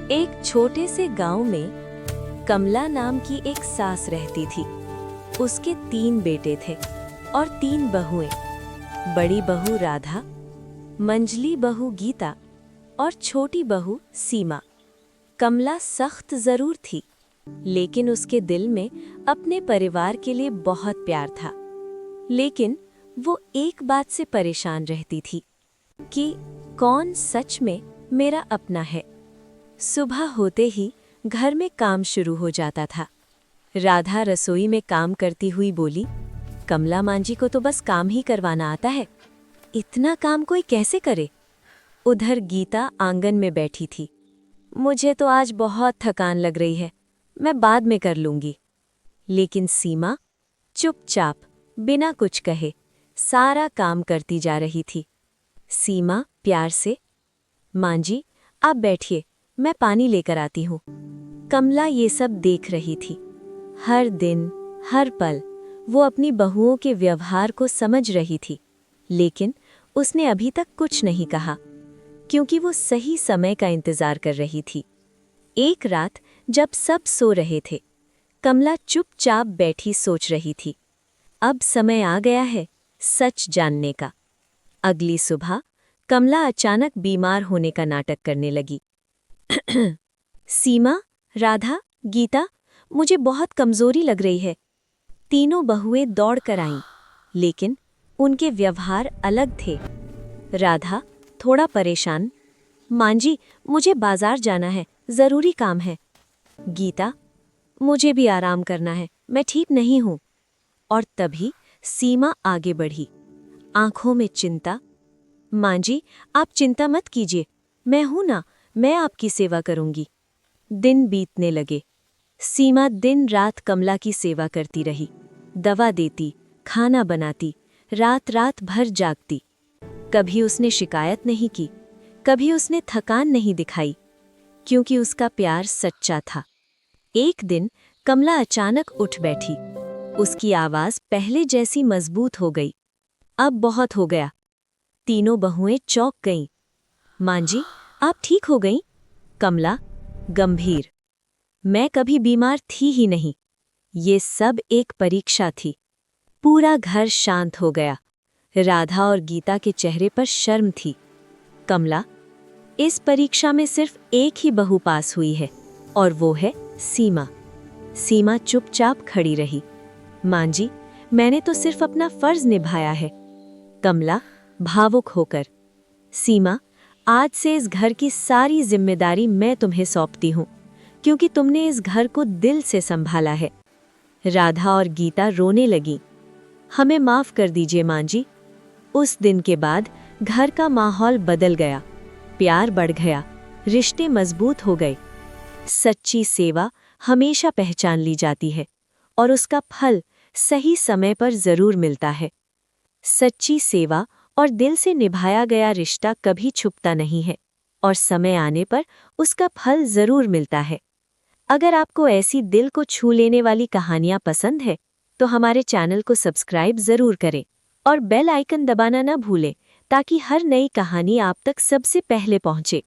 एक छोटे से गांव में कमला नाम की एक सास रहती थी। उसके 3 बेटे थे और 3 बहुएं। बड़ी बहू राधा, मंझली बहू गीता और छोटी बहू सीमा। कमला सख्त जरूर थी, लेकिन उसके दिल में अपने परिवार के लिए बहुत प्यार था। लेकिन वो एक बात से परेशान रहती थी कि कौन सच में मेरा अपना है। सुबह होते ही घर में काम शुरू हो जाता था। राधा रसोई में काम करती हुई बोली, कमला मांझी को तो बस काम ही करवाना आता है, इतना काम कोई कैसे करे। उधर गीता आंगन में बैठी थी। मुझे तो आज बहुत थकान लग रही है, मैं बाद में कर लूंगी। लेकिन सीमा चुपचाप बिना कुछ कहे सारा काम करती जा रही थी। सीमा प्यार से, मांझी आप बैठिए, मैं पानी लेकर आती हूँ। कमला ये सब देख रही थी। हर दिन हर पल वो अपनी बहुओं के व्यवहार को समझ रही थी, लेकिन उसने अभी तक कुछ नहीं कहा, क्योंकि वो सही समय का इंतजार कर रही थी। एक रात जब सब सो रहे थे, कमला चुपचाप बैठी सोच रही थी, अब समय आ गया है सच जानने का। अगली सुबह कमला अचानक बीमार होने का नाटक करने लगी। सीमा, राधा, गीता, मुझे बहुत कमजोरी लग रही है। तीनों बहुएं दौड़ कर आईं, लेकिन उनके व्यवहार अलग थे। राधा थोड़ा परेशान, मांझी मुझे बाजार जाना है, जरूरी काम है। गीता, मुझे भी आराम करना है, मैं ठीक नहीं हूं। और तभी सीमा आगे बढ़ी, आंखों में चिंता। मांझी आप चिंता मत कीजिए, मैं हूं ना, मैं आपकी सेवा करूंगी। दिन बीतने लगे। सीमा दिन रात कमला की सेवा करती रही, दवा देती, खाना बनाती, रात रात भर जागती। कभी उसने शिकायत नहीं की, कभी उसने थकान नहीं दिखाई, क्योंकि उसका प्यार सच्चा था। एक दिन कमला अचानक उठ बैठी। उसकी आवाज पहले जैसी मजबूत हो गई। अब बहुत हो गया। तीनों बहुएं चौंक गईं। मांझी आप ठीक हो गईं? कमला गंभीर, मैं कभी बीमार थी ही नहीं, ये सब एक परीक्षा थी। पूरा घर शांत हो गया। राधा और गीता के चेहरे पर शर्म थी। कमला, इस परीक्षा में सिर्फ एक ही बहू पास हुई है, और वो है सीमा। सीमा चुपचाप खड़ी रही। मांझी मैंने तो सिर्फ अपना फर्ज निभाया है। कमला भावुक होकर, सीमा आज से इस घर की सारी जिम्मेदारी मैं तुम्हें सौंपती हूँ, क्योंकि तुमने इस घर को दिल से संभाला है। राधा और गीता रोने लगी, हमें माफ कर दीजिए मांझी। उस दिन के बाद घर का माहौल बदल गया, प्यार बढ़ गया, रिश्ते मजबूत हो गए। सच्ची सेवा हमेशा पहचान ली जाती है, और उसका फल सही समय पर जरूर मिलता है। सच्ची सेवा और दिल से निभाया गया रिश्ता कभी छुपता नहीं है, और समय आने पर उसका फल जरूर मिलता है। अगर आपको ऐसी दिल को छू लेने वाली कहानियां पसंद है, तो हमारे चैनल को सब्सक्राइब जरूर करें और बेल आइकन दबाना न भूलें, ताकि हर नई कहानी आप तक सबसे पहले पहुंचे।